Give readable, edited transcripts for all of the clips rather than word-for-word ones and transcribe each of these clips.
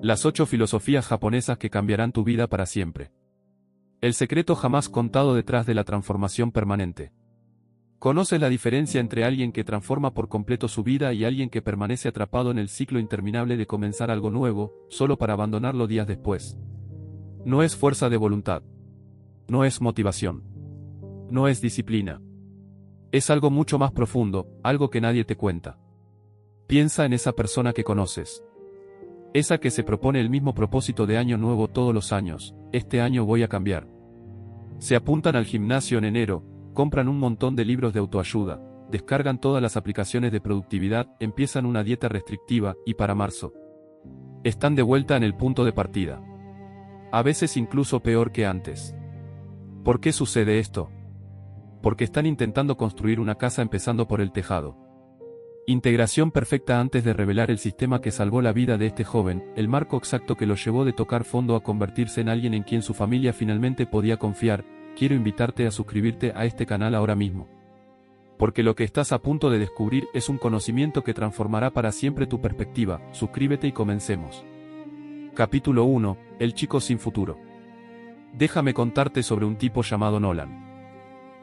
Las 8 filosofías japonesas que cambiarán tu vida para siempre. El secreto jamás contado detrás de la transformación permanente. ¿Conoces la diferencia entre alguien que transforma por completo su vida y alguien que permanece atrapado en el ciclo interminable de comenzar algo nuevo, solo para abandonarlo días después? No es fuerza de voluntad. No es motivación. No es disciplina. Es algo mucho más profundo, algo que nadie te cuenta. Piensa en esa persona que conoces. Esa que se propone el mismo propósito de año nuevo todos los años: este año voy a cambiar. Se apuntan al gimnasio en enero, compran un montón de libros de autoayuda, descargan todas las aplicaciones de productividad, empiezan una dieta restrictiva, y para marzo están de vuelta en el punto de partida. A veces incluso peor que antes. ¿Por qué sucede esto? Porque están intentando construir una casa empezando por el tejado. Integración perfecta antes de revelar el sistema que salvó la vida de este joven, el marco exacto que lo llevó de tocar fondo a convertirse en alguien en quien su familia finalmente podía confiar. Quiero invitarte a suscribirte a este canal ahora mismo. Porque lo que estás a punto de descubrir es un conocimiento que transformará para siempre tu perspectiva. Suscríbete y comencemos. Capítulo 1. El chico sin futuro. Déjame contarte sobre un tipo llamado Nolan.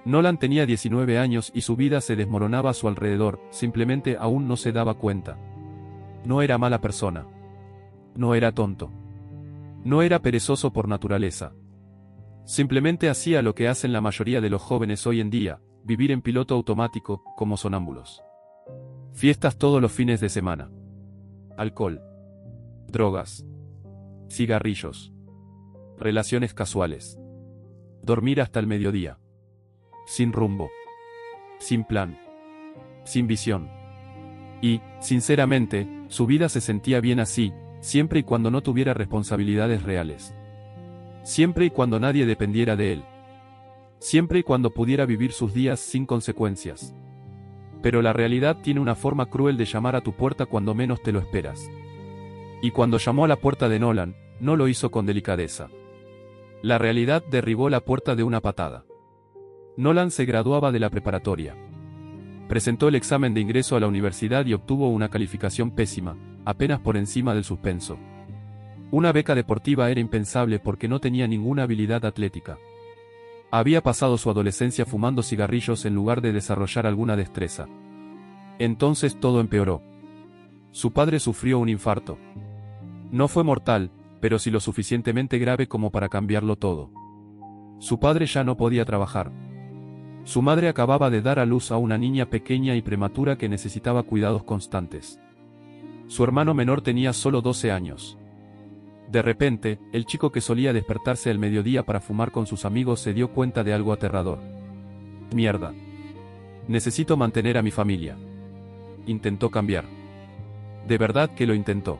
Nolan tenía 19 años y su vida se desmoronaba a su alrededor, simplemente aún no se daba cuenta. No era mala persona. No era tonto. No era perezoso por naturaleza. Simplemente hacía lo que hacen la mayoría de los jóvenes hoy en día: vivir en piloto automático, como sonámbulos. Fiestas todos los fines de semana. Alcohol. Drogas. Cigarrillos. Relaciones casuales. Dormir hasta el mediodía. Sin rumbo. Sin plan. Sin visión. Y, sinceramente, su vida se sentía bien así, siempre y cuando no tuviera responsabilidades reales. Siempre y cuando nadie dependiera de él. Siempre y cuando pudiera vivir sus días sin consecuencias. Pero la realidad tiene una forma cruel de llamar a tu puerta cuando menos te lo esperas. Y cuando llamó a la puerta de Nolan, no lo hizo con delicadeza. La realidad derribó la puerta de una patada. Nolan se graduaba de la preparatoria. Presentó el examen de ingreso a la universidad y obtuvo una calificación pésima, apenas por encima del suspenso. Una beca deportiva era impensable porque no tenía ninguna habilidad atlética. Había pasado su adolescencia fumando cigarrillos en lugar de desarrollar alguna destreza. Entonces todo empeoró. Su padre sufrió un infarto. No fue mortal, pero sí lo suficientemente grave como para cambiarlo todo. Su padre ya no podía trabajar. Su madre acababa de dar a luz a una niña pequeña y prematura que necesitaba cuidados constantes. Su hermano menor tenía solo 12 años. De repente, el chico que solía despertarse al mediodía para fumar con sus amigos se dio cuenta de algo aterrador. Mierda. Necesito mantener a mi familia. Intentó cambiar. De verdad que lo intentó.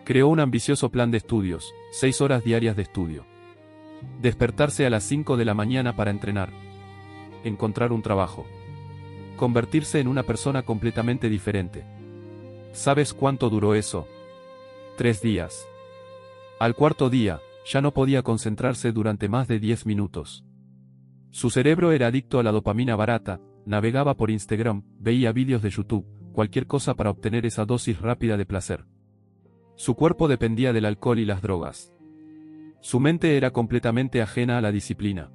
Creó un ambicioso plan de estudios: 6 horas diarias de estudio. Despertarse a las 5 de la mañana para entrenar. Encontrar un trabajo. Convertirse en una persona completamente diferente. ¿Sabes cuánto duró eso? 3 días. Al cuarto día, ya no podía concentrarse durante más de 10 minutos. Su cerebro era adicto a la dopamina barata, navegaba por Instagram, veía vídeos de YouTube, cualquier cosa para obtener esa dosis rápida de placer. Su cuerpo dependía del alcohol y las drogas. Su mente era completamente ajena a la disciplina.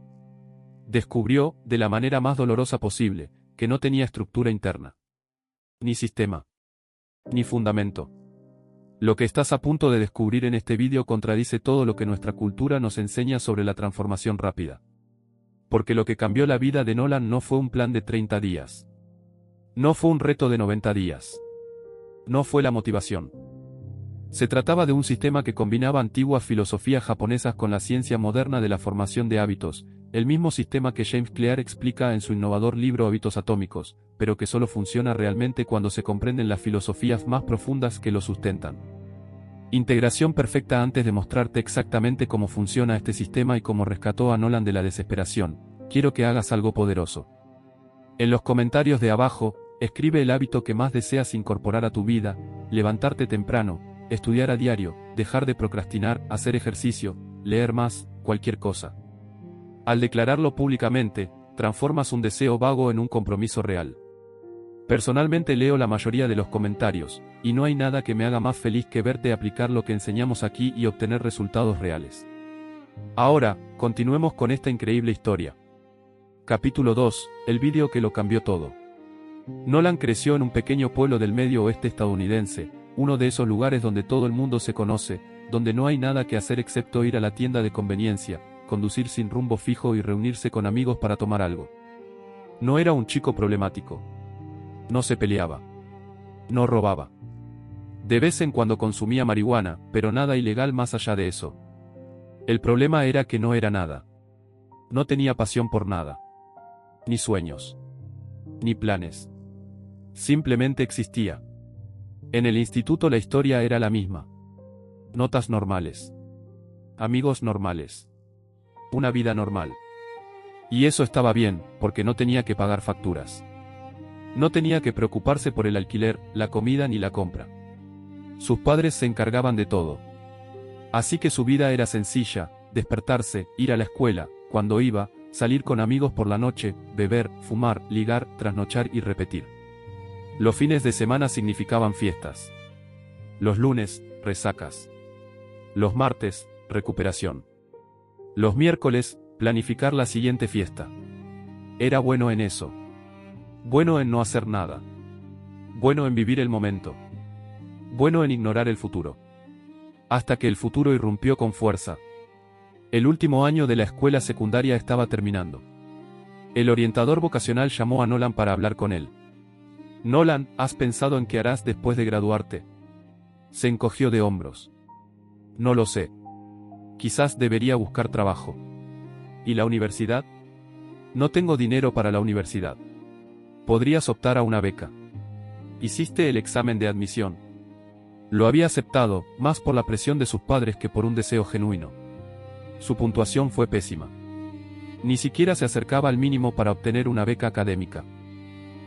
Descubrió, de la manera más dolorosa posible, que no tenía estructura interna. Ni sistema. Ni fundamento. Lo que estás a punto de descubrir en este vídeo contradice todo lo que nuestra cultura nos enseña sobre la transformación rápida. Porque lo que cambió la vida de Nolan no fue un plan de 30 días. No fue un reto de 90 días. No fue la motivación. Se trataba de un sistema que combinaba antiguas filosofías japonesas con la ciencia moderna de la formación de hábitos, el mismo sistema que James Clear explica en su innovador libro Hábitos Atómicos, pero que solo funciona realmente cuando se comprenden las filosofías más profundas que lo sustentan. Integración perfecta antes de mostrarte exactamente cómo funciona este sistema y cómo rescató a Nolan de la desesperación. Quiero que hagas algo poderoso. En los comentarios de abajo, escribe el hábito que más deseas incorporar a tu vida: levantarte temprano, estudiar a diario, dejar de procrastinar, hacer ejercicio, leer más, cualquier cosa. Al declararlo públicamente, transformas un deseo vago en un compromiso real. Personalmente leo la mayoría de los comentarios, y no hay nada que me haga más feliz que verte aplicar lo que enseñamos aquí y obtener resultados reales. Ahora, continuemos con esta increíble historia. Capítulo 2, el vídeo que lo cambió todo. Nolan creció en un pequeño pueblo del medio oeste estadounidense, uno de esos lugares donde todo el mundo se conoce, donde no hay nada que hacer excepto ir a la tienda de conveniencia, conducir sin rumbo fijo y reunirse con amigos para tomar algo. No era un chico problemático. No se peleaba. No robaba. De vez en cuando consumía marihuana, pero nada ilegal más allá de eso. El problema era que no era nada. No tenía pasión por nada. Ni sueños. Ni planes. Simplemente existía. En el instituto la historia era la misma. Notas normales. Amigos normales. Una vida normal. Y eso estaba bien, porque no tenía que pagar facturas. No tenía que preocuparse por el alquiler, la comida ni la compra. Sus padres se encargaban de todo. Así que su vida era sencilla: despertarse, ir a la escuela, cuando iba, salir con amigos por la noche, beber, fumar, ligar, trasnochar y repetir. Los fines de semana significaban fiestas. Los lunes, resacas. Los martes, recuperación. Los miércoles, planificar la siguiente fiesta. Era bueno en eso. Bueno en no hacer nada. Bueno en vivir el momento. Bueno en ignorar el futuro. Hasta que el futuro irrumpió con fuerza. El último año de la escuela secundaria estaba terminando. El orientador vocacional llamó a Nolan para hablar con él. Nolan, ¿has pensado en qué harás después de graduarte? Se encogió de hombros. No lo sé. Quizás debería buscar trabajo. ¿Y la universidad? No tengo dinero para la universidad. Podrías optar a una beca. Hiciste el examen de admisión. Lo había aceptado, más por la presión de sus padres que por un deseo genuino. Su puntuación fue pésima. Ni siquiera se acercaba al mínimo para obtener una beca académica.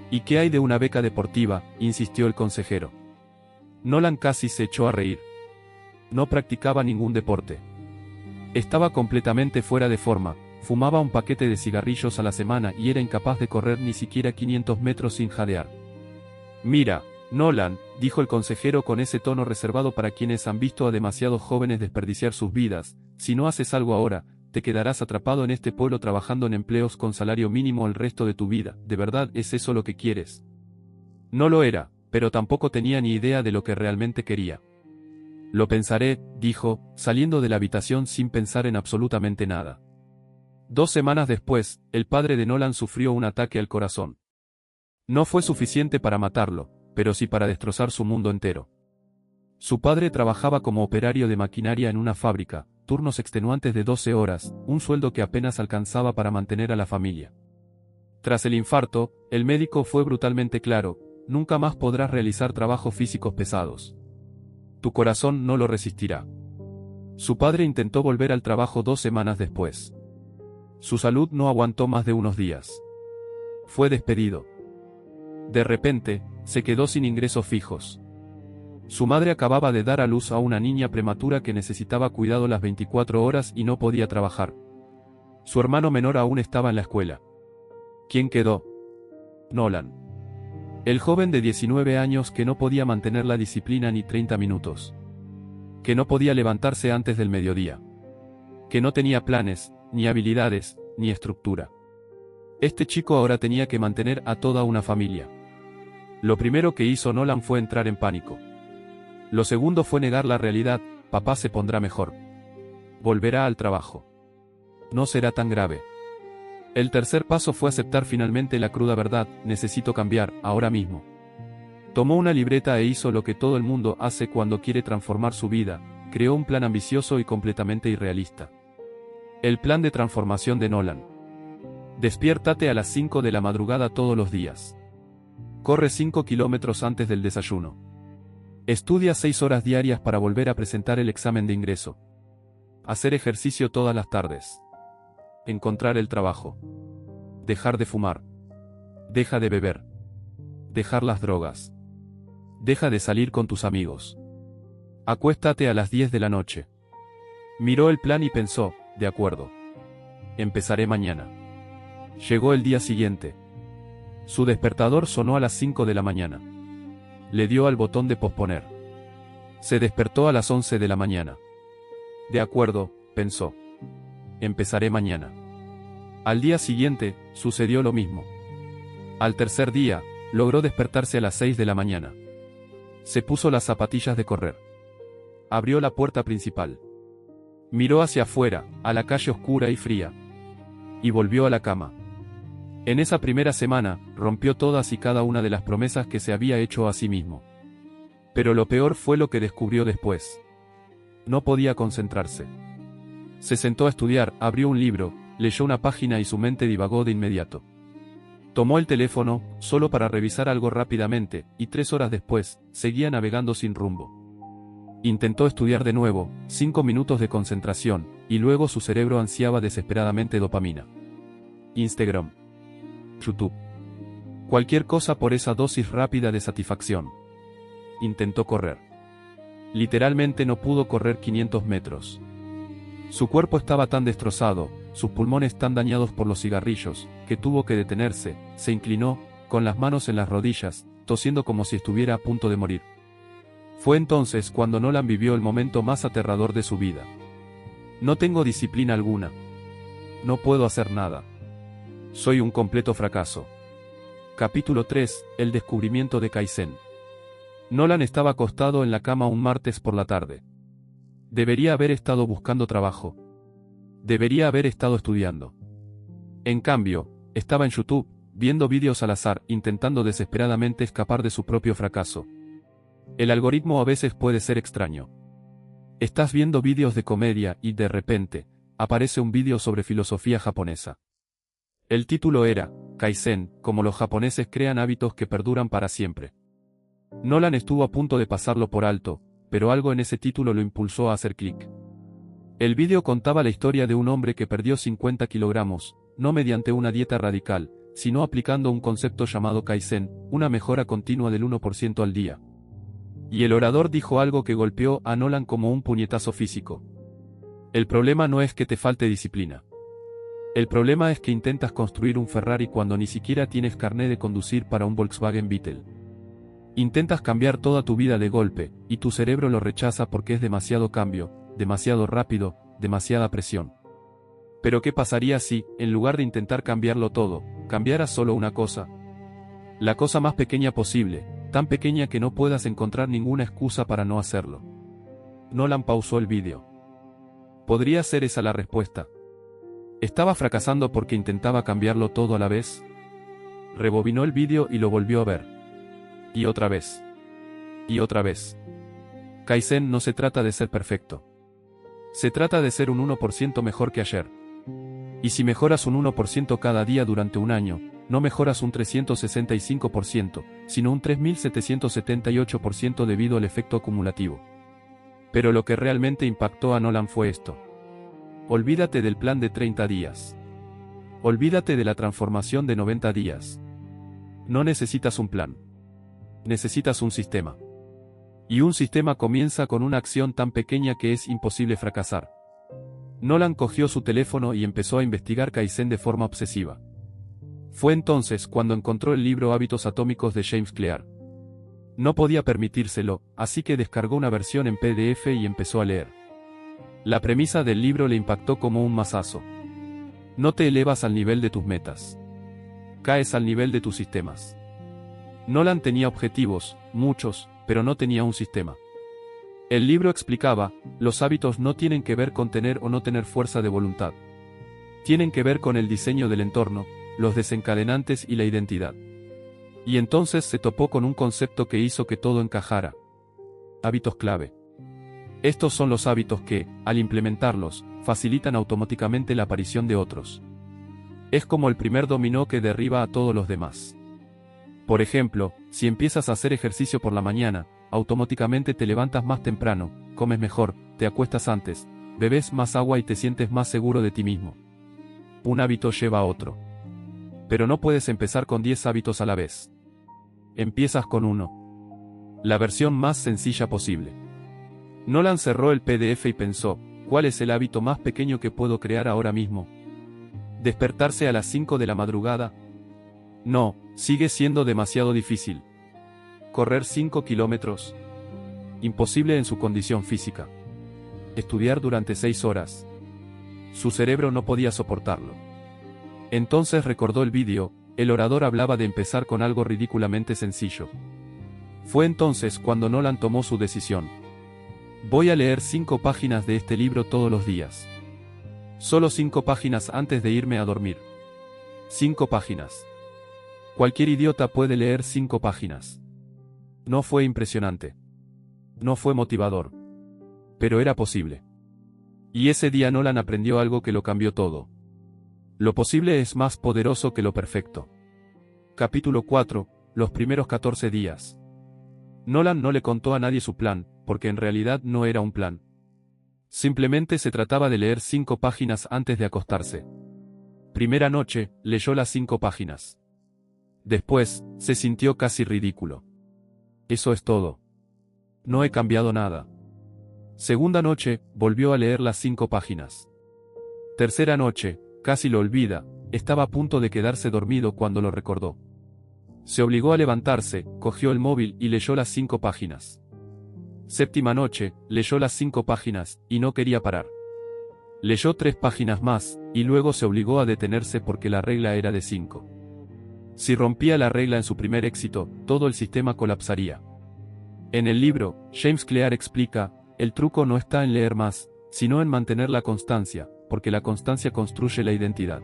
¿Y qué hay de una beca deportiva?, insistió el consejero. Nolan casi se echó a reír. No practicaba ningún deporte. Estaba completamente fuera de forma. Fumaba un paquete de cigarrillos a la semana y era incapaz de correr ni siquiera 500 metros sin jadear. Mira, Nolan, dijo el consejero con ese tono reservado para quienes han visto a demasiados jóvenes desperdiciar sus vidas, si no haces algo ahora, te quedarás atrapado en este pueblo trabajando en empleos con salario mínimo el resto de tu vida. ¿De verdad es eso lo que quieres? No lo era, pero tampoco tenía ni idea de lo que realmente quería. Lo pensaré, dijo, saliendo de la habitación sin pensar en absolutamente nada. 2 semanas después, el padre de Nolan sufrió un ataque al corazón. No fue suficiente para matarlo, pero sí para destrozar su mundo entero. Su padre trabajaba como operario de maquinaria en una fábrica, turnos extenuantes de 12 horas, un sueldo que apenas alcanzaba para mantener a la familia. Tras el infarto, el médico fue brutalmente claro: nunca más podrás realizar trabajos físicos pesados. Tu corazón no lo resistirá. Su padre intentó volver al trabajo 2 semanas después. Su salud no aguantó más de unos días. Fue despedido. De repente, se quedó sin ingresos fijos. Su madre acababa de dar a luz a una niña prematura que necesitaba cuidado las 24 horas y no podía trabajar. Su hermano menor aún estaba en la escuela. ¿Quién quedó? Nolan. El joven de 19 años que no podía mantener la disciplina ni 30 minutos. Que no podía levantarse antes del mediodía. Que no tenía planes, ni habilidades, ni estructura. Este chico ahora tenía que mantener a toda una familia. Lo primero que hizo Nolan fue entrar en pánico. Lo segundo fue negar la realidad: papá se pondrá mejor. Volverá al trabajo. No será tan grave. El tercer paso fue aceptar finalmente la cruda verdad: necesito cambiar, ahora mismo. Tomó una libreta e hizo lo que todo el mundo hace cuando quiere transformar su vida: creó un plan ambicioso y completamente irrealista. El plan de transformación de Nolan. Despiértate a las 5 de la madrugada todos los días. Corre 5 kilómetros antes del desayuno. Estudia 6 horas diarias para volver a presentar el examen de ingreso. Hacer ejercicio todas las tardes. Encontrar el trabajo. Dejar de fumar. Deja de beber. Dejar las drogas. Deja de salir con tus amigos. Acuéstate a las 10 de la noche. Miró el plan y pensó: de acuerdo. Empezaré mañana. Llegó el día siguiente. Su despertador sonó a las 5 de la mañana. Le dio al botón de posponer. Se despertó a las 11 de la mañana. De acuerdo, pensó. Empezaré mañana. Al día siguiente, sucedió lo mismo. Al tercer día, logró despertarse a las 6 de la mañana. Se puso las zapatillas de correr. Abrió la puerta principal. Miró hacia afuera, a la calle oscura y fría. Y volvió a la cama. En esa primera semana, rompió todas y cada una de las promesas que se había hecho a sí mismo. Pero lo peor fue lo que descubrió después. No podía concentrarse. Se sentó a estudiar, abrió un libro, leyó una página y su mente divagó de inmediato. Tomó el teléfono, solo para revisar algo rápidamente, y 3 horas después, seguía navegando sin rumbo. Intentó estudiar de nuevo, 5 minutos de concentración, y luego su cerebro ansiaba desesperadamente dopamina. Instagram. YouTube. Cualquier cosa por esa dosis rápida de satisfacción. Intentó correr. Literalmente no pudo correr 500 metros. Su cuerpo estaba tan destrozado, sus pulmones tan dañados por los cigarrillos, que tuvo que detenerse, se inclinó, con las manos en las rodillas, tosiendo como si estuviera a punto de morir. Fue entonces cuando Nolan vivió el momento más aterrador de su vida. No tengo disciplina alguna. No puedo hacer nada. Soy un completo fracaso. Capítulo 3, el descubrimiento de Kaizen. Nolan estaba acostado en la cama un martes por la tarde. Debería haber estado buscando trabajo. Debería haber estado estudiando. En cambio, estaba en YouTube, viendo vídeos al azar, intentando desesperadamente escapar de su propio fracaso. El algoritmo a veces puede ser extraño. Estás viendo vídeos de comedia y, de repente, aparece un vídeo sobre filosofía japonesa. El título era, Kaizen, como los japoneses crean hábitos que perduran para siempre. Nolan estuvo a punto de pasarlo por alto, pero algo en ese título lo impulsó a hacer clic. El vídeo contaba la historia de un hombre que perdió 50 kilogramos, no mediante una dieta radical, sino aplicando un concepto llamado Kaizen, una mejora continua del 1% al día. Y el orador dijo algo que golpeó a Nolan como un puñetazo físico. El problema no es que te falte disciplina. El problema es que intentas construir un Ferrari cuando ni siquiera tienes carné de conducir para un Volkswagen Beetle. Intentas cambiar toda tu vida de golpe, y tu cerebro lo rechaza porque es demasiado cambio, demasiado rápido, demasiada presión. Pero ¿qué pasaría si, en lugar de intentar cambiarlo todo, cambiaras solo una cosa? La cosa más pequeña posible, tan pequeña que no puedas encontrar ninguna excusa para no hacerlo. Nolan pausó el vídeo. ¿Podría ser esa la respuesta? ¿Estaba fracasando porque intentaba cambiarlo todo a la vez? Rebobinó el vídeo y lo volvió a ver. Y otra vez. Y otra vez. Kaizen no se trata de ser perfecto. Se trata de ser un 1% mejor que ayer. Y si mejoras un 1% cada día durante un año, no mejoras un 365%, sino un 3778% debido al efecto acumulativo. Pero lo que realmente impactó a Nolan fue esto. Olvídate del plan de 30 días. Olvídate de la transformación de 90 días. No necesitas un plan. Necesitas un sistema. Y un sistema comienza con una acción tan pequeña que es imposible fracasar. Nolan cogió su teléfono y empezó a investigar Kaizen de forma obsesiva. Fue entonces cuando encontró el libro Hábitos Atómicos de James Clear. No podía permitírselo, así que descargó una versión en PDF y empezó a leer. La premisa del libro le impactó como un mazazo. No te elevas al nivel de tus metas. Caes al nivel de tus sistemas. Nolan tenía objetivos, muchos, pero no tenía un sistema. El libro explicaba, los hábitos no tienen que ver con tener o no tener fuerza de voluntad. Tienen que ver con el diseño del entorno, los desencadenantes y la identidad. Y entonces se topó con un concepto que hizo que todo encajara. Hábitos clave. Estos son los hábitos que, al implementarlos, facilitan automáticamente la aparición de otros. Es como el primer dominó que derriba a todos los demás. Por ejemplo, si empiezas a hacer ejercicio por la mañana, automáticamente te levantas más temprano, comes mejor, te acuestas antes, bebes más agua y te sientes más seguro de ti mismo. Un hábito lleva a otro. Pero no puedes empezar con 10 hábitos a la vez. Empiezas con uno. La versión más sencilla posible. Nolan cerró el PDF y pensó, ¿cuál es el hábito más pequeño que puedo crear ahora mismo? Despertarse a las 5 de la madrugada. No, sigue siendo demasiado difícil. Correr 5 kilómetros. Imposible en su condición física. Estudiar durante 6 horas. Su cerebro no podía soportarlo. Entonces recordó el vídeo, el orador hablaba de empezar con algo ridículamente sencillo. Fue entonces cuando Nolan tomó su decisión. Voy a leer 5 páginas de este libro todos los días. Solo 5 páginas antes de irme a dormir. 5 páginas. Cualquier idiota puede leer 5 páginas. No fue impresionante. No fue motivador. Pero era posible. Y ese día Nolan aprendió algo que lo cambió todo. Lo posible es más poderoso que lo perfecto. Capítulo 4. Los primeros 14 días. Nolan no le contó a nadie su plan, porque en realidad no era un plan. Simplemente se trataba de leer 5 páginas antes de acostarse. Primera noche, leyó las 5 páginas. Después, se sintió casi ridículo. Eso es todo. No he cambiado nada. Segunda noche, volvió a leer las 5 páginas. Tercera noche, casi lo olvida, estaba a punto de quedarse dormido cuando lo recordó. Se obligó a levantarse, cogió el móvil y leyó las 5 páginas. Séptima noche, leyó las 5 páginas, y no quería parar. Leyó 3 páginas más, y luego se obligó a detenerse porque la regla era de 5. Si rompía la regla en su primer éxito, todo el sistema colapsaría. En el libro, James Clear explica, el truco no está en leer más, sino en mantener la constancia, porque la constancia construye la identidad.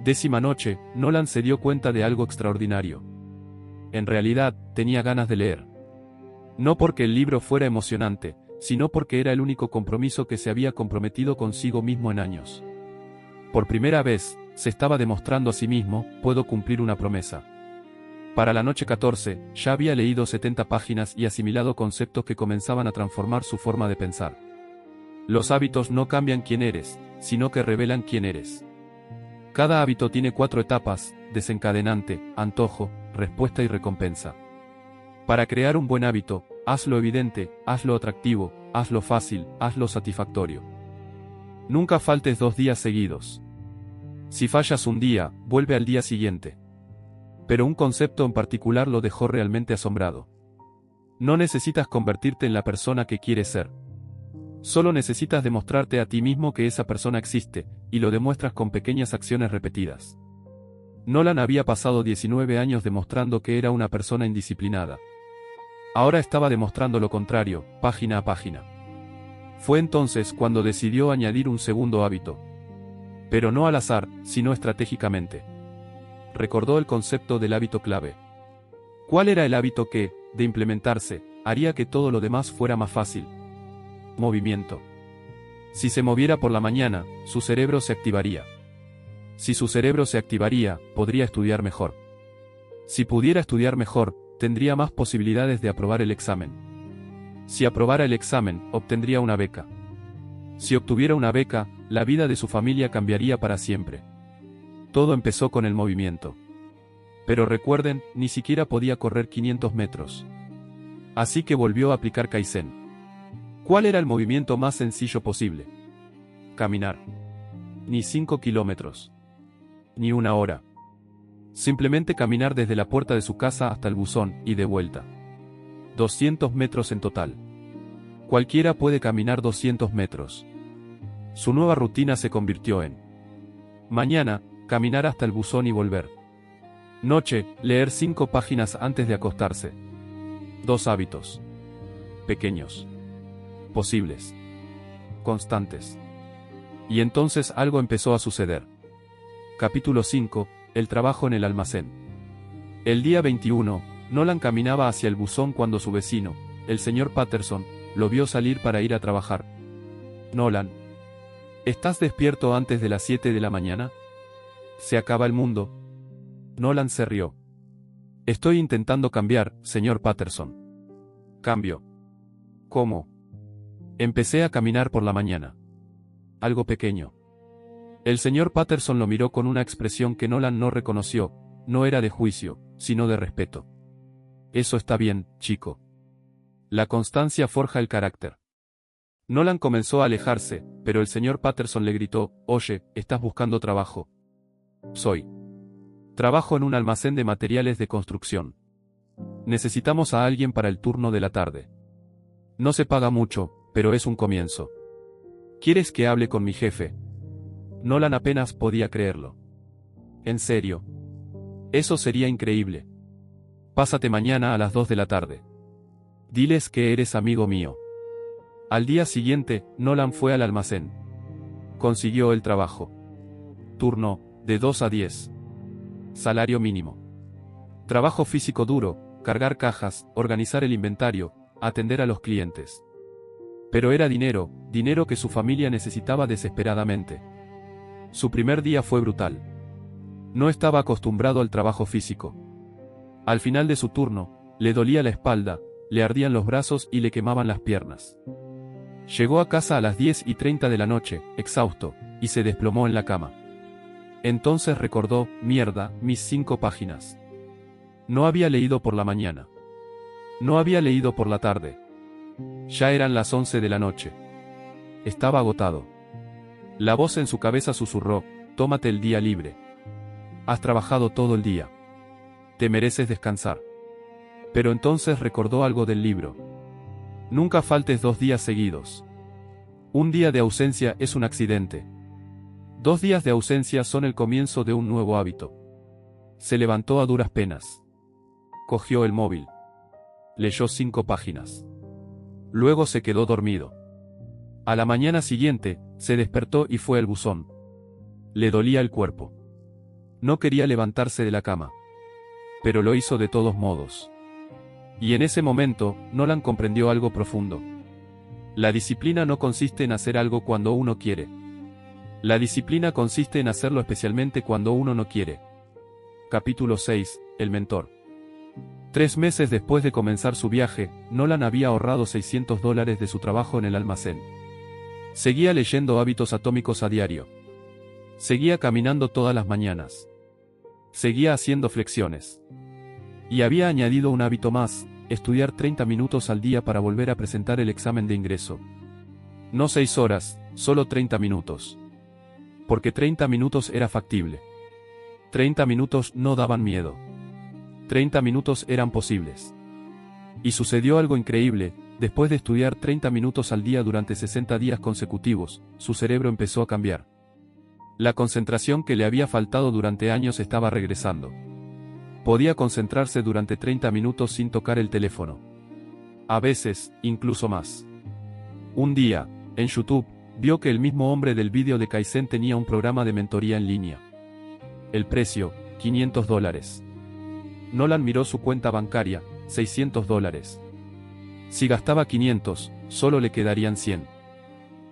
Décima noche, Nolan se dio cuenta de algo extraordinario. En realidad, tenía ganas de leer. No porque el libro fuera emocionante, sino porque era el único compromiso que se había comprometido consigo mismo en años. Por primera vez, se estaba demostrando a sí mismo, puedo cumplir una promesa. Para la noche 14, ya había leído 70 páginas y asimilado conceptos que comenzaban a transformar su forma de pensar. Los hábitos no cambian quién eres, sino que revelan quién eres. Cada hábito tiene 4 etapas: desencadenante, antojo, respuesta y recompensa. Para crear un buen hábito, hazlo evidente, hazlo atractivo, hazlo fácil, hazlo satisfactorio. Nunca faltes 2 días seguidos. Si fallas un día, vuelve al día siguiente. Pero un concepto en particular lo dejó realmente asombrado. No necesitas convertirte en la persona que quieres ser. Solo necesitas demostrarte a ti mismo que esa persona existe, y lo demuestras con pequeñas acciones repetidas. Nolan había pasado 19 años demostrando que era una persona indisciplinada. Ahora estaba demostrando lo contrario, página a página. Fue entonces cuando decidió añadir un segundo hábito. Pero no al azar, sino estratégicamente. Recordó el concepto del hábito clave. ¿Cuál era el hábito que, de implementarse, haría que todo lo demás fuera más fácil? Movimiento. Si se moviera por la mañana, su cerebro se activaría. Si su cerebro se activaría, podría estudiar mejor. Si pudiera estudiar mejor, tendría más posibilidades de aprobar el examen. Si aprobara el examen, obtendría una beca. Si obtuviera una beca, la vida de su familia cambiaría para siempre. Todo empezó con el movimiento. Pero recuerden, ni siquiera podía correr 500 metros. Así que volvió a aplicar Kaizen. ¿Cuál era el movimiento más sencillo posible? Caminar. Ni 5 kilómetros. Ni 1 hora. Simplemente caminar desde la puerta de su casa hasta el buzón, y de vuelta. 200 metros en total. Cualquiera puede caminar 200 metros. Su nueva rutina se convirtió en: mañana, caminar hasta el buzón y volver. Noche, leer 5 páginas antes de acostarse. 2 hábitos. Pequeños. Posibles. Constantes. Y entonces algo empezó a suceder. Capítulo 5. El trabajo en el almacén. El día 21, Nolan caminaba hacia el buzón cuando su vecino, el señor Patterson, lo vio salir para ir a trabajar. Nolan. ¿Estás despierto antes de las 7 de la mañana? ¿Se acaba el mundo? Nolan se rió. Estoy intentando cambiar, señor Patterson. Cambio. ¿Cómo? Empecé a caminar por la mañana. Algo pequeño. El señor Patterson lo miró con una expresión que Nolan no reconoció, no era de juicio, sino de respeto. Eso está bien, chico. La constancia forja el carácter. Nolan comenzó a alejarse, pero el señor Patterson le gritó: oye, ¿estás buscando trabajo? Soy. Trabajo en un almacén de materiales de construcción. Necesitamos a alguien para el turno de la tarde. No se paga mucho, pero es un comienzo. ¿Quieres que hable con mi jefe? Nolan apenas podía creerlo. ¿En serio? Eso sería increíble. Pásate mañana a las 2 de la tarde. Diles que eres amigo mío. Al día siguiente, Nolan fue al almacén. Consiguió el trabajo. Turno, de 2 a 10. Salario mínimo. Trabajo físico duro, cargar cajas, organizar el inventario, atender a los clientes. Pero era dinero, dinero que su familia necesitaba desesperadamente. Su primer día fue brutal. No estaba acostumbrado al trabajo físico. Al final de su turno, le dolía la espalda, le ardían los brazos y le quemaban las piernas. Llegó a casa a las 10:30 de la noche, exhausto, y se desplomó en la cama. Entonces recordó, mierda, mis 5 páginas. No había leído por la mañana. No había leído por la tarde. Ya eran las 11 de la noche. Estaba agotado. La voz en su cabeza susurró, tómate el día libre. Has trabajado todo el día. Te mereces descansar. Pero entonces recordó algo del libro. Nunca faltes 2 días seguidos. Un día de ausencia es un accidente. 2 días de ausencia son el comienzo de un nuevo hábito. Se levantó a duras penas. Cogió el móvil. Leyó 5 páginas. Luego se quedó dormido. A la mañana siguiente, se despertó y fue al buzón. Le dolía el cuerpo. No quería levantarse de la cama. Pero lo hizo de todos modos. Y en ese momento, Nolan comprendió algo profundo. La disciplina no consiste en hacer algo cuando uno quiere. La disciplina consiste en hacerlo especialmente cuando uno no quiere. Capítulo 6. El mentor. 3 meses después de comenzar su viaje, Nolan había ahorrado $600 de su trabajo en el almacén. Seguía leyendo Hábitos Atómicos a diario. Seguía caminando todas las mañanas. Seguía haciendo flexiones. Y había añadido un hábito más, estudiar 30 minutos al día para volver a presentar el examen de ingreso. No 6 horas, solo 30 minutos. Porque 30 minutos era factible. 30 minutos no daban miedo. 30 minutos eran posibles. Y sucedió algo increíble, después de estudiar 30 minutos al día durante 60 días consecutivos, su cerebro empezó a cambiar. La concentración que le había faltado durante años estaba regresando. Podía concentrarse durante 30 minutos sin tocar el teléfono. A veces, incluso más. Un día, en YouTube, vio que el mismo hombre del vídeo de Kaizen tenía un programa de mentoría en línea. El precio, $500. Nolan miró su cuenta bancaria, $600. Si gastaba 500, solo le quedarían 100.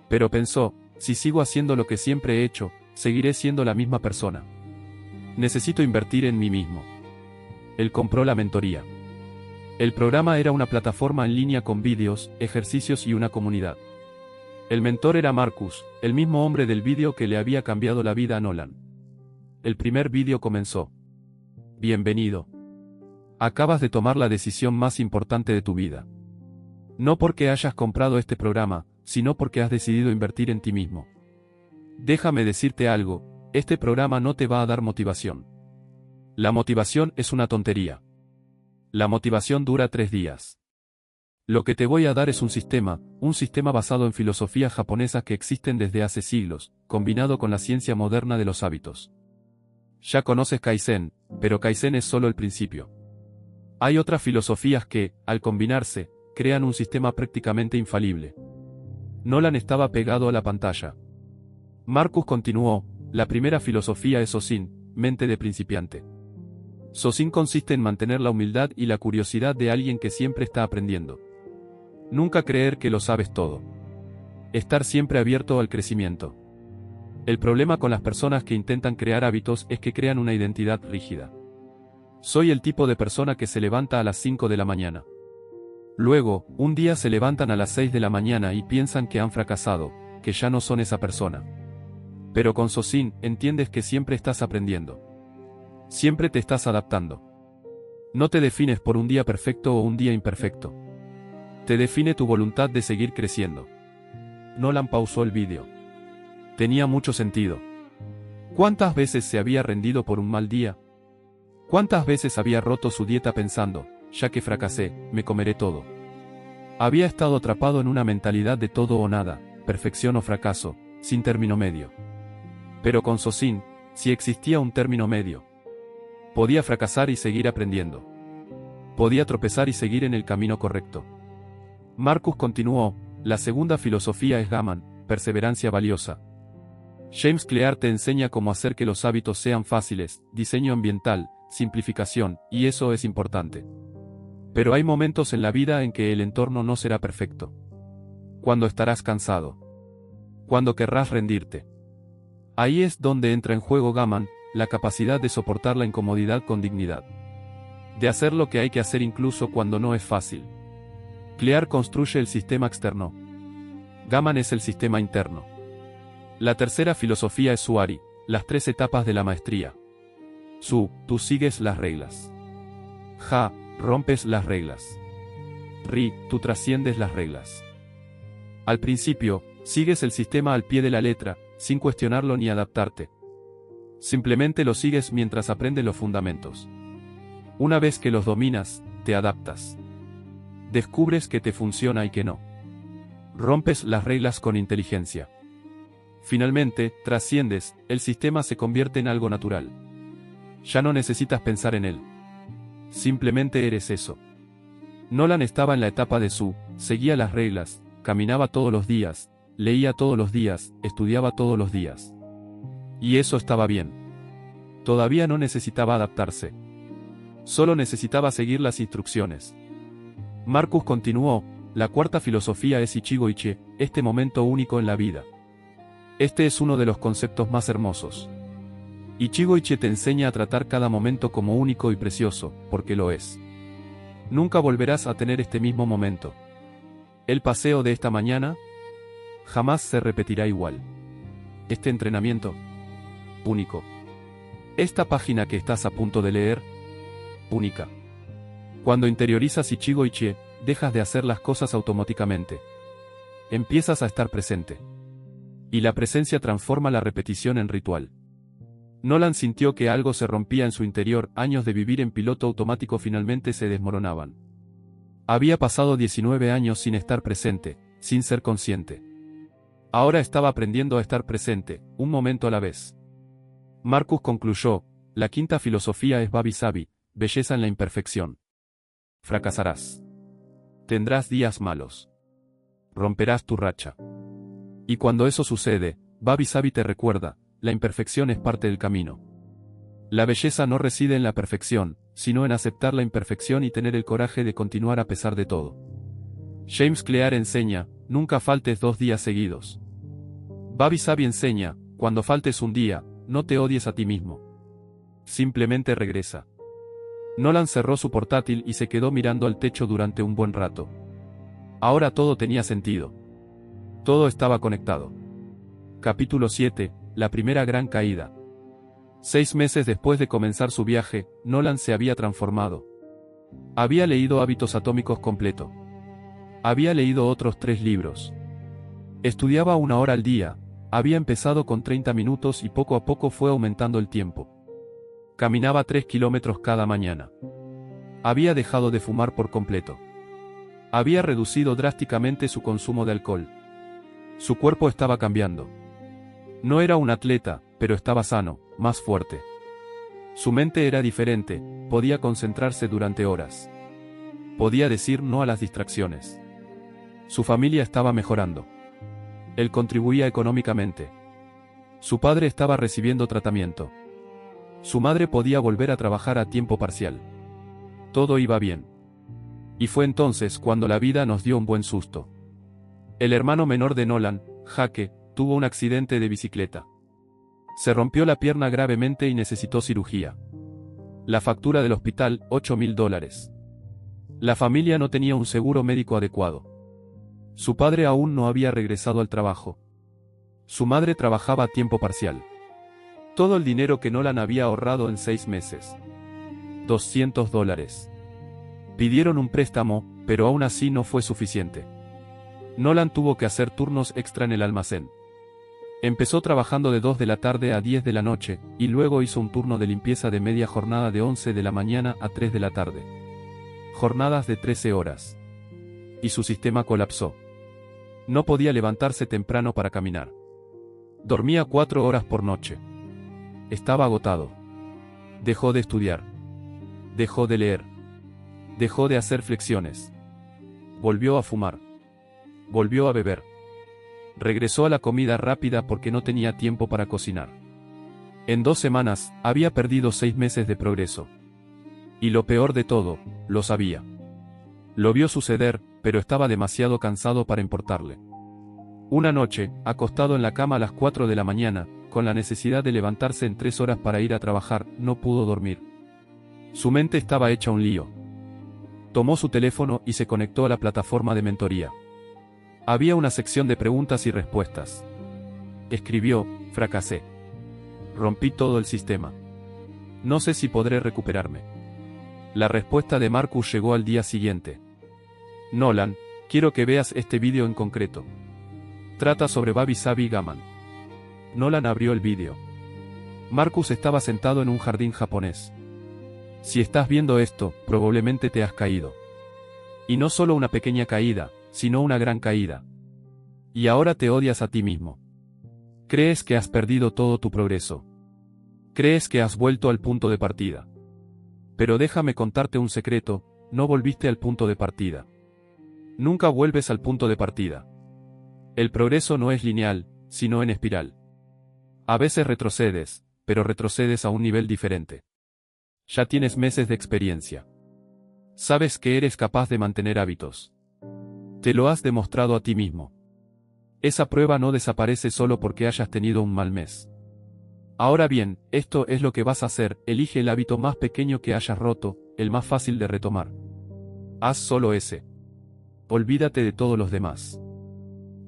Pero pensó, si sigo haciendo lo que siempre he hecho, seguiré siendo la misma persona. Necesito invertir en mí mismo. Él compró la mentoría. El programa era una plataforma en línea con vídeos, ejercicios y una comunidad. El mentor era Marcus, el mismo hombre del vídeo que le había cambiado la vida a Nolan. El primer vídeo comenzó. Bienvenido. Acabas de tomar la decisión más importante de tu vida. No porque hayas comprado este programa, sino porque has decidido invertir en ti mismo. Déjame decirte algo, este programa no te va a dar motivación. La motivación es una tontería. La motivación dura 3 días. Lo que te voy a dar es un sistema basado en filosofías japonesas que existen desde hace siglos, combinado con la ciencia moderna de los hábitos. Ya conoces Kaizen, pero Kaizen es solo el principio. Hay otras filosofías que, al combinarse, crean un sistema prácticamente infalible. Nolan estaba pegado a la pantalla. Marcus continuó, la primera filosofía es Sosin, mente de principiante. Sosin consiste en mantener la humildad y la curiosidad de alguien que siempre está aprendiendo. Nunca creer que lo sabes todo. Estar siempre abierto al crecimiento. El problema con las personas que intentan crear hábitos es que crean una identidad rígida. Soy el tipo de persona que se levanta a las 5 de la mañana. Luego, un día se levantan a las 6 de la mañana y piensan que han fracasado, que ya no son esa persona. Pero con Sosin, entiendes que siempre estás aprendiendo. Siempre te estás adaptando. No te defines por un día perfecto o un día imperfecto. Te define tu voluntad de seguir creciendo. Nolan pausó el vídeo. Tenía mucho sentido. ¿Cuántas veces se había rendido por un mal día? ¿Cuántas veces había roto su dieta pensando, ya que fracasé, me comeré todo? Había estado atrapado en una mentalidad de todo o nada, perfección o fracaso, sin término medio. Pero con Sosin, sí existía un término medio. Podía fracasar y seguir aprendiendo. Podía tropezar y seguir en el camino correcto. Marcus continuó, la segunda filosofía es Gaman, perseverancia valiosa. James Clear te enseña cómo hacer que los hábitos sean fáciles, diseño ambiental, simplificación, y eso es importante. Pero hay momentos en la vida en que el entorno no será perfecto. Cuando estarás cansado. Cuando querrás rendirte. Ahí es donde entra en juego Gaman, la capacidad de soportar la incomodidad con dignidad. De hacer lo que hay que hacer incluso cuando no es fácil. Clear construye el sistema externo. Gaman es el sistema interno. La tercera filosofía es Suari, las 3 etapas de la maestría. Su, tú sigues las reglas. Ja, rompes las reglas. Ri, tú trasciendes las reglas. Al principio, sigues el sistema al pie de la letra, sin cuestionarlo ni adaptarte. Simplemente lo sigues mientras aprendes los fundamentos. Una vez que los dominas, te adaptas. Descubres que te funciona y que no. Rompes las reglas con inteligencia. Finalmente, trasciendes, el sistema se convierte en algo natural. Ya no necesitas pensar en él. Simplemente eres eso. Nolan estaba en la etapa de su, seguía las reglas, caminaba todos los días, leía todos los días, estudiaba todos los días. Y eso estaba bien. Todavía no necesitaba adaptarse. Solo necesitaba seguir las instrucciones. Marcus continuó, la cuarta filosofía es Ichigo Ichi, este momento único en la vida. Este es uno de los conceptos más hermosos. Ichigo Ichi te enseña a tratar cada momento como único y precioso, porque lo es. Nunca volverás a tener este mismo momento. El paseo de esta mañana jamás se repetirá igual. Este entrenamiento, único. Esta página que estás a punto de leer, única. Cuando interiorizas Ichigo Ichi, dejas de hacer las cosas automáticamente. Empiezas a estar presente. Y la presencia transforma la repetición en ritual. Nolan sintió que algo se rompía en su interior, años de vivir en piloto automático finalmente se desmoronaban. Había pasado 19 años sin estar presente, sin ser consciente. Ahora estaba aprendiendo a estar presente, un momento a la vez. Marcus concluyó, la quinta filosofía es Wabi Sabi, belleza en la imperfección. Fracasarás. Tendrás días malos. Romperás tu racha. Y cuando eso sucede, Wabi Sabi te recuerda, la imperfección es parte del camino. La belleza no reside en la perfección, sino en aceptar la imperfección y tener el coraje de continuar a pesar de todo. James Clear enseña, nunca faltes 2 días seguidos. Wabi Sabi enseña, cuando faltes un día, no te odies a ti mismo. Simplemente regresa. Nolan cerró su portátil y se quedó mirando al techo durante un buen rato. Ahora todo tenía sentido. Todo estaba conectado. Capítulo 7, la primera gran caída. 6 meses después de comenzar su viaje, Nolan se había transformado. Había leído Hábitos Atómicos completo. Había leído otros 3 libros. Estudiaba 1 hora al día, había empezado con 30 minutos y poco a poco fue aumentando el tiempo. Caminaba 3 kilómetros cada mañana. Había dejado de fumar por completo. Había reducido drásticamente su consumo de alcohol. Su cuerpo estaba cambiando. No era un atleta, pero estaba sano, más fuerte. Su mente era diferente, podía concentrarse durante horas. Podía decir no a las distracciones. Su familia estaba mejorando. Él contribuía económicamente. Su padre estaba recibiendo tratamiento. Su madre podía volver a trabajar a tiempo parcial. Todo iba bien. Y fue entonces cuando la vida nos dio un buen susto. El hermano menor de Nolan, Jake, tuvo un accidente de bicicleta. Se rompió la pierna gravemente y necesitó cirugía. La factura del hospital, $8,000. La familia no tenía un seguro médico adecuado. Su padre aún no había regresado al trabajo. Su madre trabajaba a tiempo parcial. Todo el dinero que Nolan había ahorrado en 6 meses. $200. Pidieron un préstamo, pero aún así no fue suficiente. Nolan tuvo que hacer turnos extra en el almacén. Empezó trabajando de 2 de la tarde a 10 de la noche, y luego hizo un turno de limpieza de media jornada de 11 de la mañana a 3 de la tarde. Jornadas de 13 horas. Y su sistema colapsó. No podía levantarse temprano para caminar. Dormía 4 horas por noche. Estaba agotado. Dejó de estudiar. Dejó de leer. Dejó de hacer flexiones. Volvió a fumar. Volvió a beber. Regresó a la comida rápida porque no tenía tiempo para cocinar. En 2 semanas, había perdido 6 meses de progreso. Y lo peor de todo, lo sabía. Lo vio suceder, pero estaba demasiado cansado para importarle. Una noche, acostado en la cama a las 4 de la mañana, con la necesidad de levantarse en 3 horas para ir a trabajar, no pudo dormir. Su mente estaba hecha un lío. Tomó su teléfono y se conectó a la plataforma de mentoría. Había una sección de preguntas y respuestas. Escribió: fracasé. Rompí todo el sistema. No sé si podré recuperarme. La respuesta de Marcus llegó al día siguiente. Nolan, quiero que veas este vídeo en concreto. Trata sobre Wabi-Sabi Gaman. Nolan abrió el vídeo. Marcus estaba sentado en un jardín japonés. Si estás viendo esto, probablemente te has caído. Y no solo una pequeña caída, sino una gran caída. Y ahora te odias a ti mismo. Crees que has perdido todo tu progreso. Crees que has vuelto al punto de partida. Pero déjame contarte un secreto, no volviste al punto de partida. Nunca vuelves al punto de partida. El progreso no es lineal, sino en espiral. A veces retrocedes, pero retrocedes a un nivel diferente. Ya tienes meses de experiencia. Sabes que eres capaz de mantener hábitos. Te lo has demostrado a ti mismo. Esa prueba no desaparece solo porque hayas tenido un mal mes. Ahora bien, esto es lo que vas a hacer: elige el hábito más pequeño que hayas roto, el más fácil de retomar. Haz solo ese. Olvídate de todos los demás.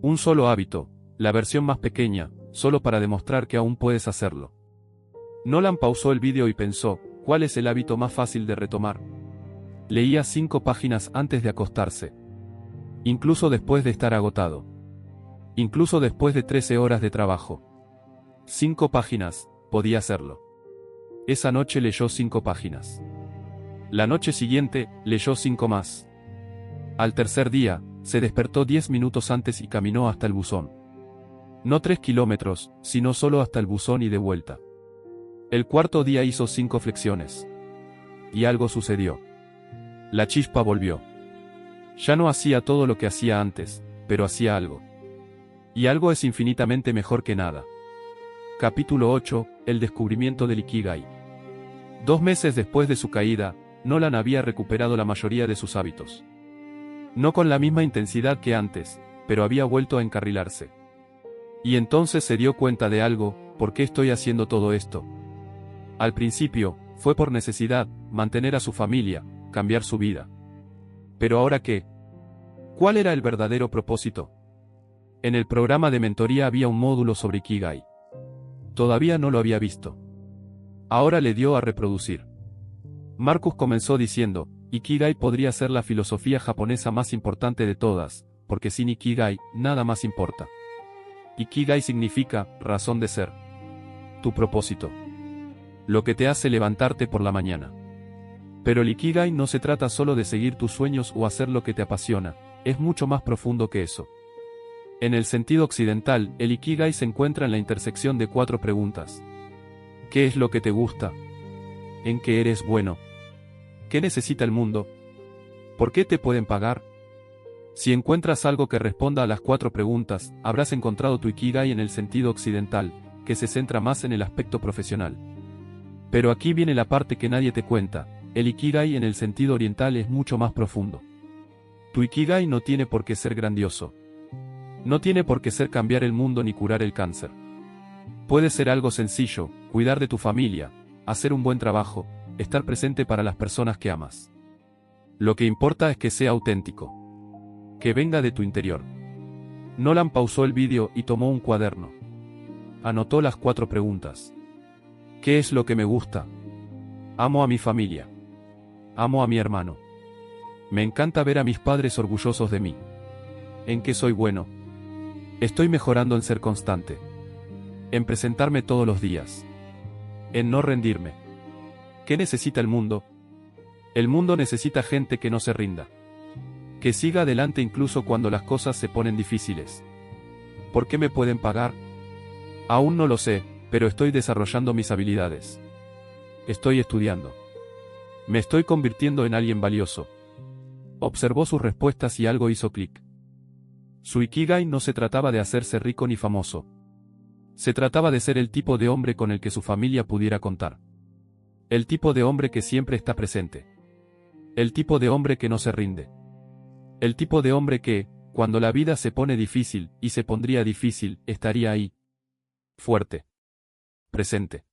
Un solo hábito, la versión más pequeña, solo para demostrar que aún puedes hacerlo. Nolan pausó el vídeo y pensó: ¿cuál es el hábito más fácil de retomar? Leía 5 páginas antes de acostarse. Incluso después de estar agotado. Incluso después de 13 horas de trabajo. 5 páginas, podía hacerlo. Esa noche leyó 5 páginas. La noche siguiente, leyó 5 más. Al tercer día, se despertó 10 minutos antes y caminó hasta el buzón. No 3 kilómetros, sino solo hasta el buzón y de vuelta. El cuarto día hizo 5 flexiones. Y algo sucedió. La chispa volvió. Ya no hacía todo lo que hacía antes, pero hacía algo. Y algo es infinitamente mejor que nada. Capítulo 8, el descubrimiento del Ikigai. 2 meses después de su caída, Nolan había recuperado la mayoría de sus hábitos. No con la misma intensidad que antes, pero había vuelto a encarrilarse. Y entonces se dio cuenta de algo: ¿por qué estoy haciendo todo esto? Al principio, fue por necesidad, mantener a su familia, cambiar su vida. ¿Pero ahora qué? ¿Cuál era el verdadero propósito? En el programa de mentoría había un módulo sobre Ikigai. Todavía no lo había visto. Ahora le dio a reproducir. Marcus comenzó diciendo: Ikigai podría ser la filosofía japonesa más importante de todas, porque sin Ikigai, nada más importa. Ikigai significa razón de ser. Tu propósito. Lo que te hace levantarte por la mañana. Pero el Ikigai no se trata solo de seguir tus sueños o hacer lo que te apasiona, es mucho más profundo que eso. En el sentido occidental, el Ikigai se encuentra en la intersección de 4 preguntas. ¿Qué es lo que te gusta? ¿En qué eres bueno? ¿Qué necesita el mundo? ¿Por qué te pueden pagar? Si encuentras algo que responda a las 4 preguntas, habrás encontrado tu Ikigai en el sentido occidental, que se centra más en el aspecto profesional. Pero aquí viene la parte que nadie te cuenta: el Ikigai en el sentido oriental es mucho más profundo. Tu Ikigai no tiene por qué ser grandioso. No tiene por qué ser cambiar el mundo ni curar el cáncer. Puede ser algo sencillo: cuidar de tu familia, hacer un buen trabajo, estar presente para las personas que amas. Lo que importa es que sea auténtico. Que venga de tu interior. Nolan pausó el vídeo y tomó un cuaderno. Anotó las 4 preguntas. ¿Qué es lo que me gusta? Amo a mi familia. Amo a mi hermano. Me encanta ver a mis padres orgullosos de mí. ¿En qué soy bueno? Estoy mejorando en ser constante. En presentarme todos los días. En no rendirme. ¿Qué necesita el mundo? El mundo necesita gente que no se rinda. Que siga adelante incluso cuando las cosas se ponen difíciles. ¿Por qué me pueden pagar? Aún no lo sé, pero estoy desarrollando mis habilidades. Estoy estudiando. Me estoy convirtiendo en alguien valioso. Observó sus respuestas y algo hizo clic. Su Ikigai no se trataba de hacerse rico ni famoso. Se trataba de ser el tipo de hombre con el que su familia pudiera contar. El tipo de hombre que siempre está presente. El tipo de hombre que no se rinde. El tipo de hombre que, cuando la vida se pone difícil, y se pondría difícil, estaría ahí. Fuerte. Presente.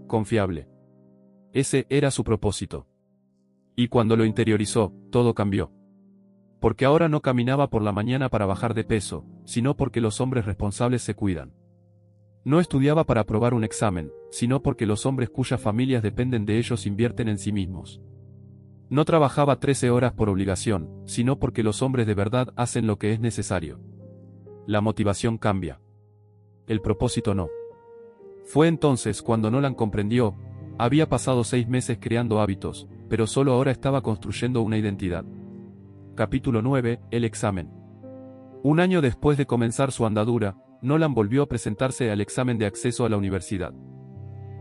Confiable. Ese era su propósito. Y cuando lo interiorizó, todo cambió. Porque ahora no caminaba por la mañana para bajar de peso, sino porque los hombres responsables se cuidan. No estudiaba para aprobar un examen, sino porque los hombres cuyas familias dependen de ellos invierten en sí mismos. No trabajaba 13 horas por obligación, sino porque los hombres de verdad hacen lo que es necesario. La motivación cambia. El propósito no. Fue entonces cuando Nolan comprendió. Había pasado 6 meses creando hábitos, pero solo ahora estaba construyendo una identidad. Capítulo 9, el examen. Un año después de comenzar su andadura, Nolan volvió a presentarse al examen de acceso a la universidad.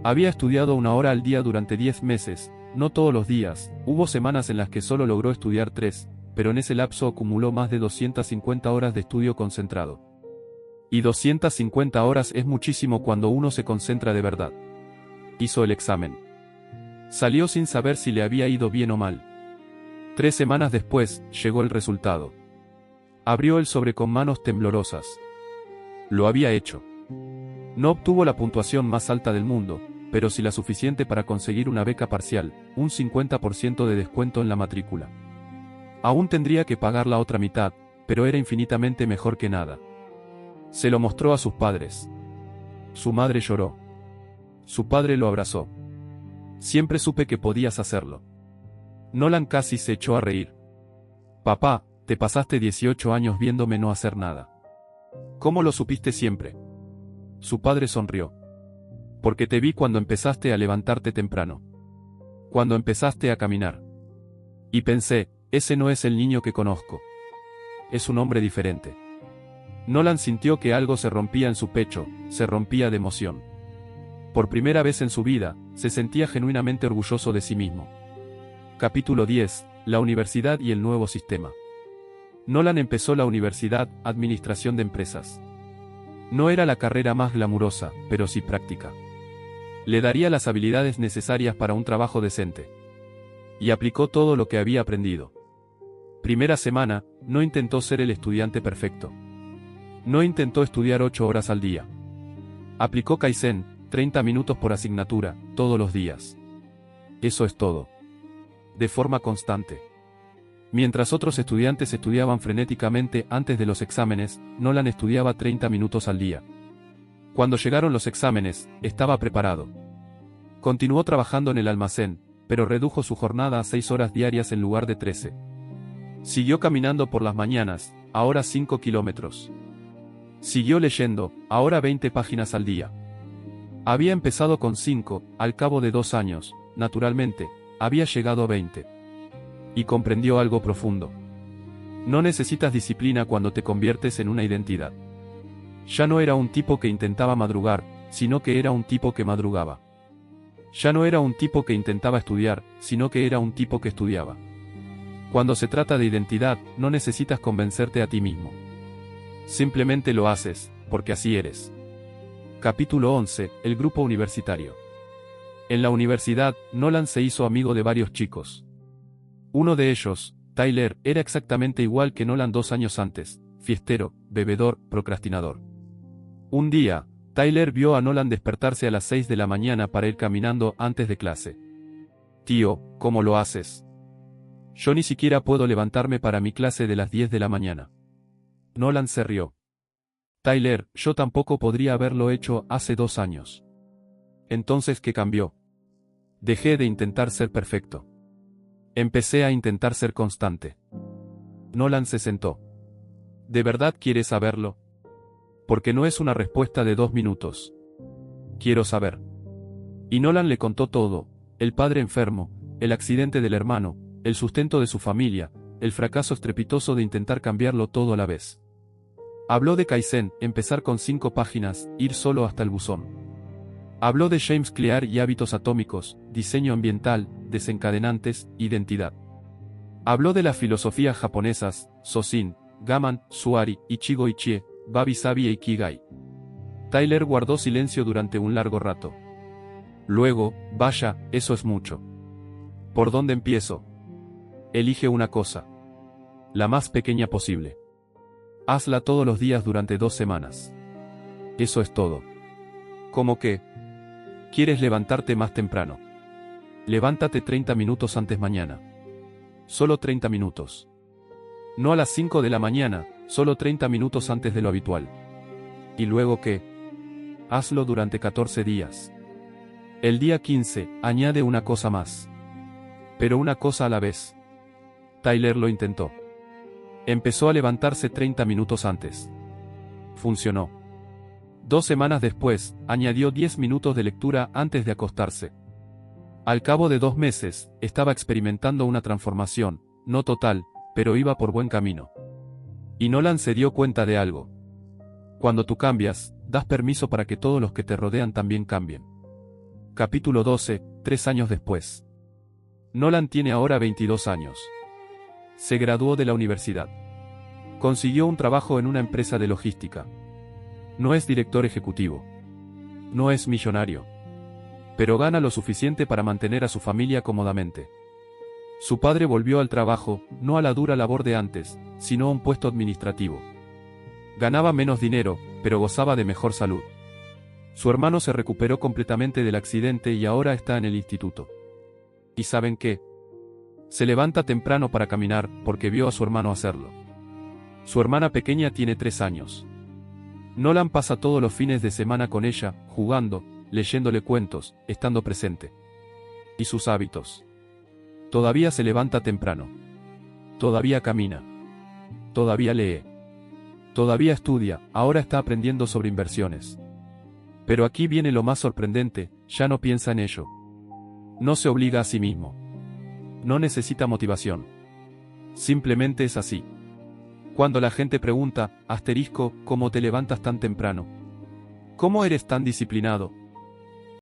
Había estudiado 1 hora al día durante 10 meses, no todos los días, hubo semanas en las que solo logró estudiar 3, pero en ese lapso acumuló más de 250 horas de estudio concentrado. Y 250 horas es muchísimo cuando uno se concentra de verdad. Hizo el examen. Salió sin saber si le había ido bien o mal. 3 semanas después, llegó el resultado. Abrió el sobre con manos temblorosas. Lo había hecho. No obtuvo la puntuación más alta del mundo, pero sí la suficiente para conseguir una beca parcial, un 50% de descuento en la matrícula. Aún tendría que pagar la otra mitad, pero era infinitamente mejor que nada. Se lo mostró a sus padres. Su madre lloró. Su padre lo abrazó. Siempre supe que podías hacerlo. Nolan casi se echó a reír. Papá, te pasaste 18 años viéndome no hacer nada. ¿Cómo lo supiste siempre? Su padre sonrió. Porque te vi cuando empezaste a levantarte temprano. Cuando empezaste a caminar. Y pensé, ese no es el niño que conozco. Es un hombre diferente. Nolan sintió que algo se rompía en su pecho, se rompía de emoción. Por primera vez en su vida, se sentía genuinamente orgulloso de sí mismo. Capítulo 10, la universidad y el nuevo sistema. Nolan empezó la universidad, Administración de Empresas. No era la carrera más glamurosa, pero sí práctica. Le daría las habilidades necesarias para un trabajo decente. Y aplicó todo lo que había aprendido. Primera semana, no intentó ser el estudiante perfecto. No intentó estudiar 8 horas al día. Aplicó Kaizen, 30 minutos por asignatura, todos los días. Eso es todo. De forma constante. Mientras otros estudiantes estudiaban frenéticamente antes de los exámenes, Nolan estudiaba 30 minutos al día. Cuando llegaron los exámenes, estaba preparado. Continuó trabajando en el almacén, pero redujo su jornada a 6 horas diarias en lugar de 13. Siguió caminando por las mañanas, ahora 5 kilómetros. Siguió leyendo, ahora 20 páginas al día. Había empezado con 5, al cabo de 2 años, naturalmente, había llegado a 20. Y comprendió algo profundo. No necesitas disciplina cuando te conviertes en una identidad. Ya no era un tipo que intentaba madrugar, sino que era un tipo que madrugaba. Ya no era un tipo que intentaba estudiar, sino que era un tipo que estudiaba. Cuando se trata de identidad, no necesitas convencerte a ti mismo. Simplemente lo haces, porque así eres. Capítulo 11, el grupo universitario. En la universidad, Nolan se hizo amigo de varios chicos. Uno de ellos, Tyler, era exactamente igual que Nolan 2 años antes, fiestero, bebedor, procrastinador. Un día, Tyler vio a Nolan despertarse a las 6 de la mañana para ir caminando antes de clase. Tío, ¿cómo lo haces? Yo ni siquiera puedo levantarme para mi clase de las 10 de la mañana. Nolan se rió. Tyler, yo tampoco podría haberlo hecho hace 2 años. Entonces, ¿qué cambió? Dejé de intentar ser perfecto. Empecé a intentar ser constante. Nolan se sentó. ¿De verdad quieres saberlo? Porque no es una respuesta de 2 minutos. Quiero saber. Y Nolan le contó todo: el padre enfermo, el accidente del hermano, el sustento de su familia, el fracaso estrepitoso de intentar cambiarlo todo a la vez. Habló de Kaizen, empezar con 5 páginas, ir solo hasta el buzón. Habló de James Clear y hábitos atómicos, diseño ambiental, desencadenantes, identidad. Habló de las filosofías japonesas, Sosin, Gaman, Suari, Ichigo Ichie, Wabi-sabi e Ikigai. Tyler guardó silencio durante un largo rato. Luego, vaya, eso es mucho. ¿Por dónde empiezo? Elige una cosa. La más pequeña posible. Hazla todos los días durante 2 semanas. Eso es todo. ¿Cómo que? ¿Quieres levantarte más temprano? Levántate 30 minutos antes mañana. Solo 30 minutos. No a las 5 de la mañana, solo 30 minutos antes de lo habitual. ¿Y luego qué? Hazlo durante 14 días. El día 15, añade una cosa más. Pero una cosa a la vez. Tyler lo intentó. Empezó a levantarse 30 minutos antes. Funcionó. 2 semanas después, añadió 10 minutos de lectura antes de acostarse. Al cabo de 2 meses, estaba experimentando una transformación, no total, pero iba por buen camino. Y Nolan se dio cuenta de algo. Cuando tú cambias, das permiso para que todos los que te rodean también cambien. Capítulo 12, 3 años después. Nolan tiene ahora 22 años. Se graduó de la universidad. Consiguió un trabajo en una empresa de logística. No es director ejecutivo. No es millonario. Pero gana lo suficiente para mantener a su familia cómodamente. Su padre volvió al trabajo, no a la dura labor de antes, sino a un puesto administrativo. Ganaba menos dinero, pero gozaba de mejor salud. Su hermano se recuperó completamente del accidente y ahora está en el instituto. ¿Y saben qué? Se levanta temprano para caminar, porque vio a su hermano hacerlo. Su hermana pequeña tiene 3 años. Nolan pasa todos los fines de semana con ella, jugando, leyéndole cuentos, estando presente. ¿Y sus hábitos? Todavía se levanta temprano. Todavía camina. Todavía lee. Todavía estudia, ahora está aprendiendo sobre inversiones. Pero aquí viene lo más sorprendente, ya no piensa en ello. No se obliga a sí mismo. No necesita motivación. Simplemente es así. Cuando la gente pregunta, *, ¿cómo te levantas tan temprano? ¿Cómo eres tan disciplinado?,